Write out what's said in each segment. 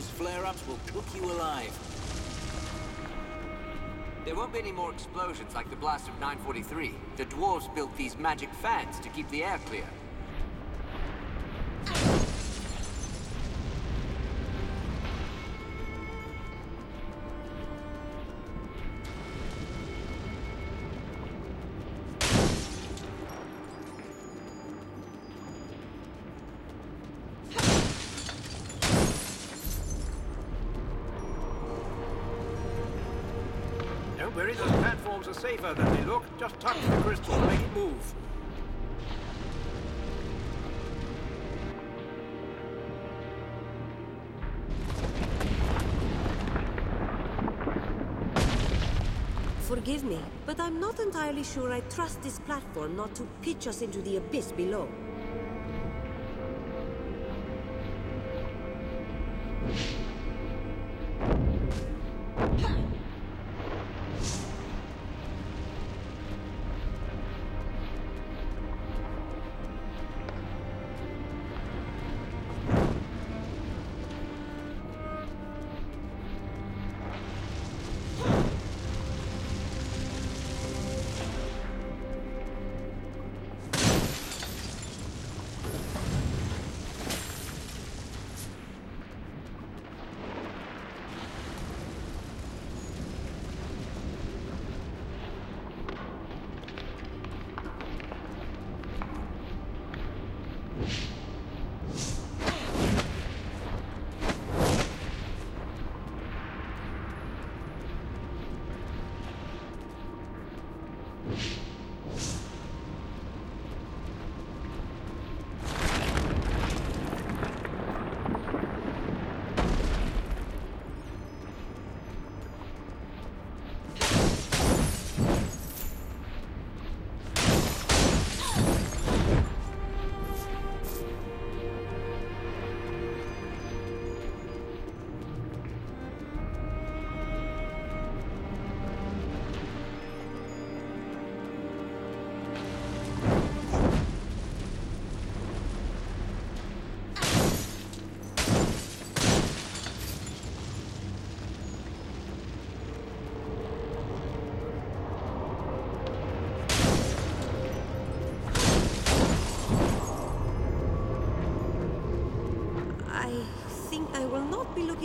Those flare-ups will cook you alive. There won't be any more explosions like the blast of 943. The dwarves built these magic fans to keep the air clear. Don't worry, those platforms are safer than they look. Just touch the crystal and make it move. Forgive me, but I'm not entirely sure I trust this platform not to pitch us into the abyss below.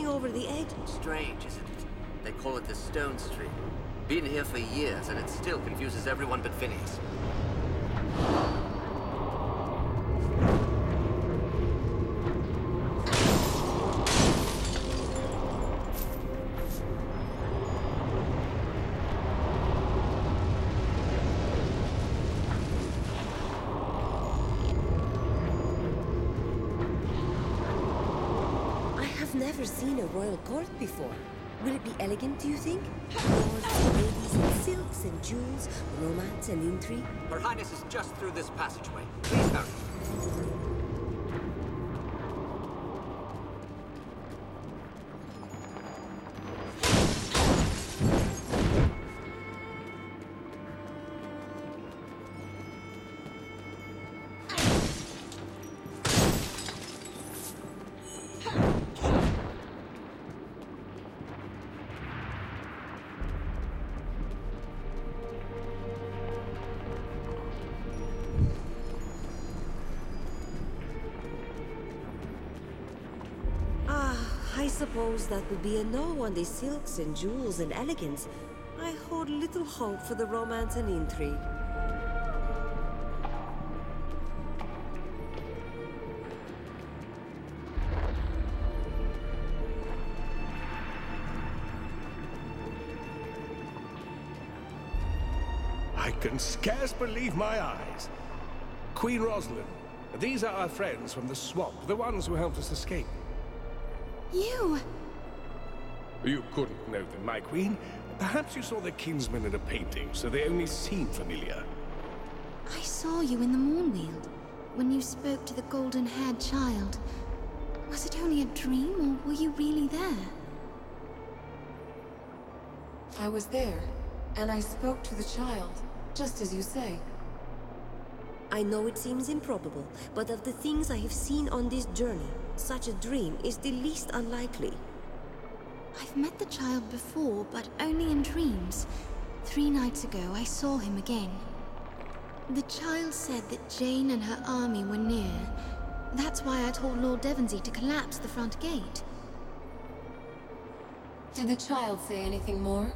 Over the edge. Strange, isn't it? They call it the Stone Stream. Been here for years, and it still confuses everyone but Phineas. Never seen a royal court before. Will it be elegant, do you think? Lords and ladies in silks and jewels, romance and intrigue? Her Highness is just through this passageway. Please hurry. I suppose that would be a no on the silks and jewels and elegance. I hold little hope for the romance and intrigue. I can scarce believe my eyes. Queen Rosalind, these are our friends from the swamp, the ones who helped us escape. You! You couldn't know them, my queen. Perhaps you saw their kinsmen in a painting, so they only seem familiar. I saw you in the Mournweald, when you spoke to the golden-haired child. Was it only a dream, or were you really there? I was there, and I spoke to the child, just as you say. I know it seems improbable, but of the things I have seen on this journey, such a dream is the least unlikely. I've met the child before, but only in dreams. 3 nights ago, I saw him again. The child said that Jane and her army were near. That's why I told Lord Devonsey to collapse the front gate. Did the child say anything more?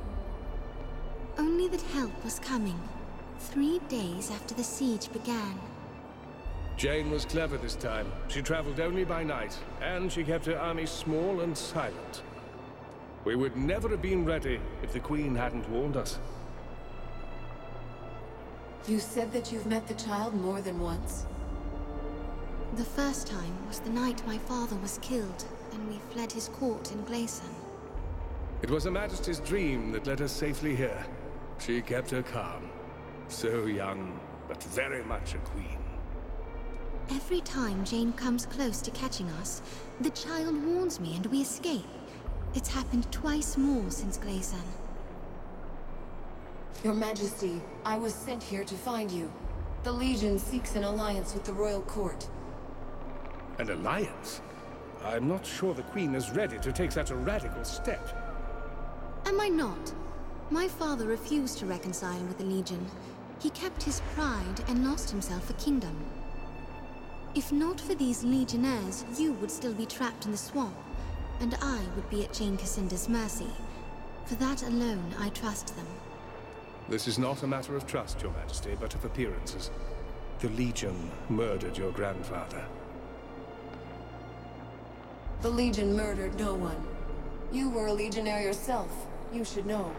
Only that help was coming. 3 days after the siege began. Jane was clever this time. She traveled only by night, and she kept her army small and silent. We would never have been ready if the Queen hadn't warned us. You said that you've met the child more than once? The first time was the night my father was killed, and we fled his court in Glayson. It was Her Majesty's dream that led us safely here. She kept her calm. So young, but very much a queen. Every time Jane comes close to catching us, the child warns me and we escape. It's happened twice more since Glayson. Your Majesty, I was sent here to find you. The Legion seeks an alliance with the royal court. An alliance? I'm not sure the Queen is ready to take such a radical step. Am I not? My father refused to reconcile with the Legion. He kept his pride and lost himself a kingdom. If not for these Legionnaires, you would still be trapped in the swamp, and I would be at Jane Cassinda's mercy. For that alone, I trust them. This is not a matter of trust, Your Majesty, but of appearances. The Legion murdered your grandfather. The Legion murdered no one. You were a Legionnaire yourself. You should know.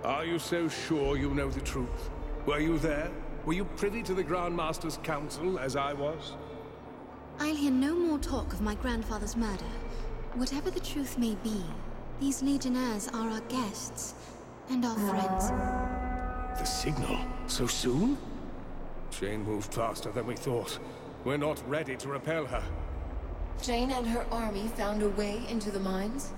Are you so sure you know the truth? Were you there? Were you privy to the Grand Master's council, as I was? I'll hear no more talk of my grandfather's murder. Whatever the truth may be, these Legionnaires are our guests, and our friends. The signal? So soon? Jane moved faster than we thought. We're not ready to repel her. Jane and her army found a way into the mines?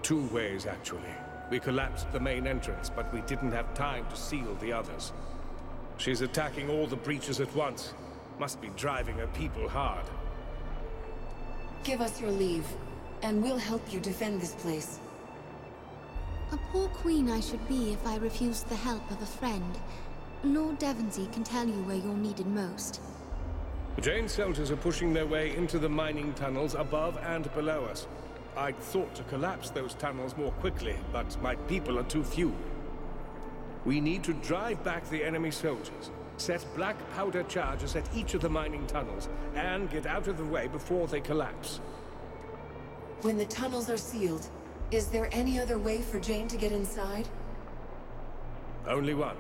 2 ways, actually. We collapsed the main entrance, but we didn't have time to seal the others. She's attacking all the breaches at once. Must be driving her people hard. Give us your leave, and we'll help you defend this place. A poor queen I should be if I refused the help of a friend. Lord Devonsey can tell you where you're needed most. Jane's soldiers are pushing their way into the mining tunnels above and below us. I'd thought to collapse those tunnels more quickly, but my people are too few. We need to drive back the enemy soldiers, set black powder charges at each of the mining tunnels, and get out of the way before they collapse. When the tunnels are sealed, is there any other way for Jane to get inside? Only one.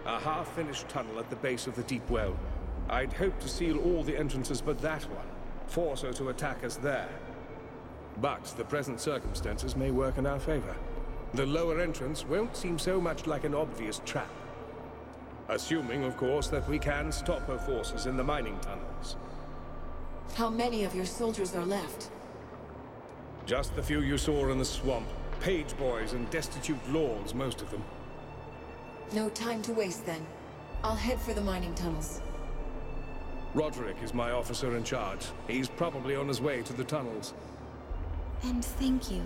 A half-finished tunnel at the base of the deep well. I'd hoped to seal all the entrances but that one, force her to attack us there. But the present circumstances may work in our favor. The lower entrance won't seem so much like an obvious trap. Assuming, of course, that we can stop her forces in the mining tunnels. How many of your soldiers are left? Just the few you saw in the swamp. Page boys and destitute lords, most of them. No time to waste then. I'll head for the mining tunnels. Roderick is my officer in charge. He's probably on his way to the tunnels. And thank you.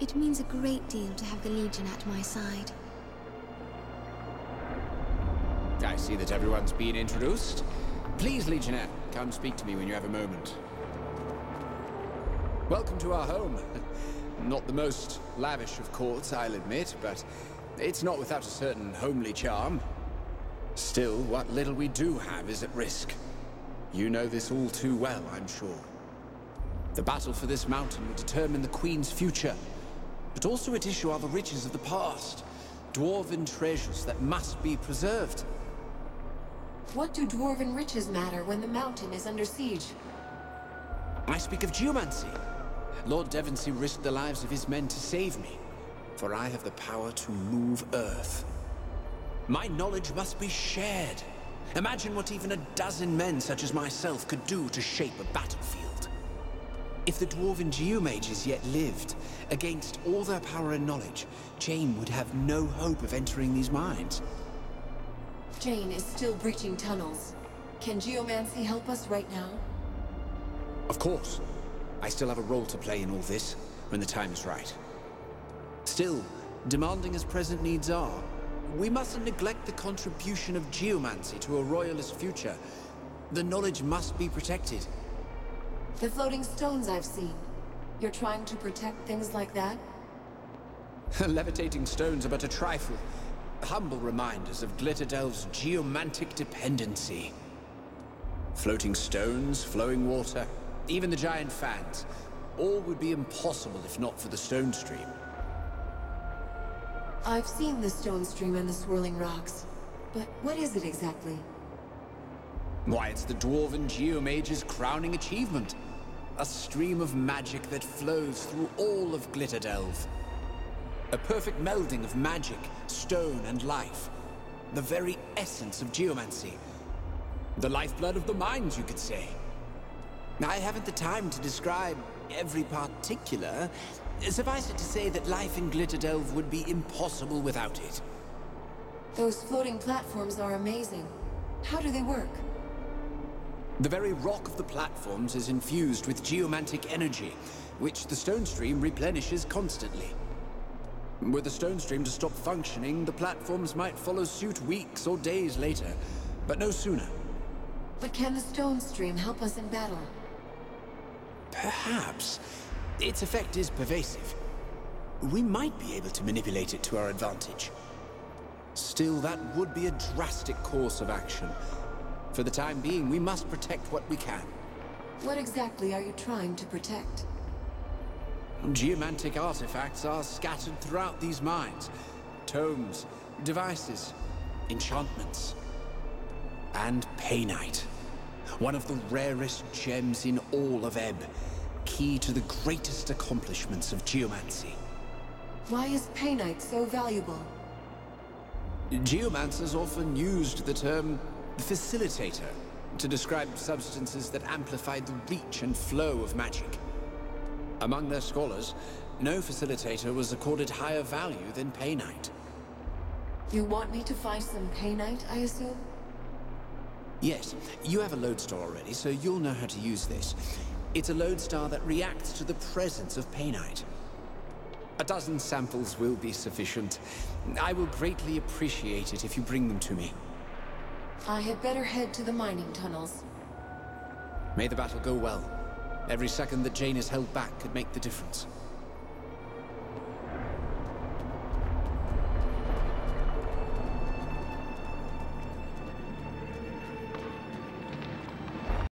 It means a great deal to have the Legion at my side. I see that everyone's been introduced. Please, Legionnaire, come speak to me when you have a moment. Welcome to our home. Not the most lavish of courts, I'll admit, but it's not without a certain homely charm. Still, what little we do have is at risk. You know this all too well, I'm sure. The battle for this mountain will determine the Queen's future, but also at issue are the riches of the past, dwarven treasures that must be preserved. What do dwarven riches matter when the mountain is under siege? I speak of geomancy. Lord Devonsey risked the lives of his men to save me, for I have the power to move Earth. My knowledge must be shared. Imagine what even a dozen men such as myself could do to shape a battlefield. If the dwarven geomages yet lived, against all their power and knowledge, Jane would have no hope of entering these mines. Jane is still breaching tunnels. Can geomancy help us right now? Of course. I still have a role to play in all this. when the time is right. Still, demanding as present needs are, we mustn't neglect the contribution of geomancy to a royalist future. The knowledge must be protected. The floating stones I've seen. You're trying to protect things like that? Levitating stones are but a trifle. Humble reminders of Glitterdelv's geomantic dependency. Floating stones, flowing water, even the giant fans. All would be impossible if not for the stone stream. I've seen the stone stream and the swirling rocks. But what is it exactly? Why, it's the Dwarven Geomage's crowning achievement. A stream of magic that flows through all of Glitterdelve. A perfect melding of magic, stone, and life. The very essence of geomancy. The lifeblood of the mines, you could say. I haven't the time to describe every particular. Suffice it to say that life in Glitterdelve would be impossible without it. Those floating platforms are amazing. How do they work? The very rock of the platforms is infused with geomantic energy, which the stone stream replenishes constantly. Were the stone stream to stop functioning, the platforms might follow suit weeks or days later, but no sooner. But can the stone stream help us in battle? Perhaps. Its effect is pervasive. We might be able to manipulate it to our advantage. Still, that would be a drastic course of action. For the time being, we must protect what we can. What exactly are you trying to protect? Geomantic artifacts are scattered throughout these mines. Tomes, devices, enchantments. And Paynite. One of the rarest gems in all of Ebb. Key to the greatest accomplishments of geomancy. Why is Paynite so valuable? Geomancers often used the term facilitator to describe substances that amplified the reach and flow of magic. Among their scholars, no facilitator was accorded higher value than Paynite. You want me to find some Paynite, I assume? Yes, you have a lodestar already, so you'll know how to use this. It's a lodestar that reacts to the presence of Paynite. A dozen samples will be sufficient. I will greatly appreciate it if you bring them to me. I had better head to the mining tunnels. May the battle go well. Every second that Jane is held back could make the difference.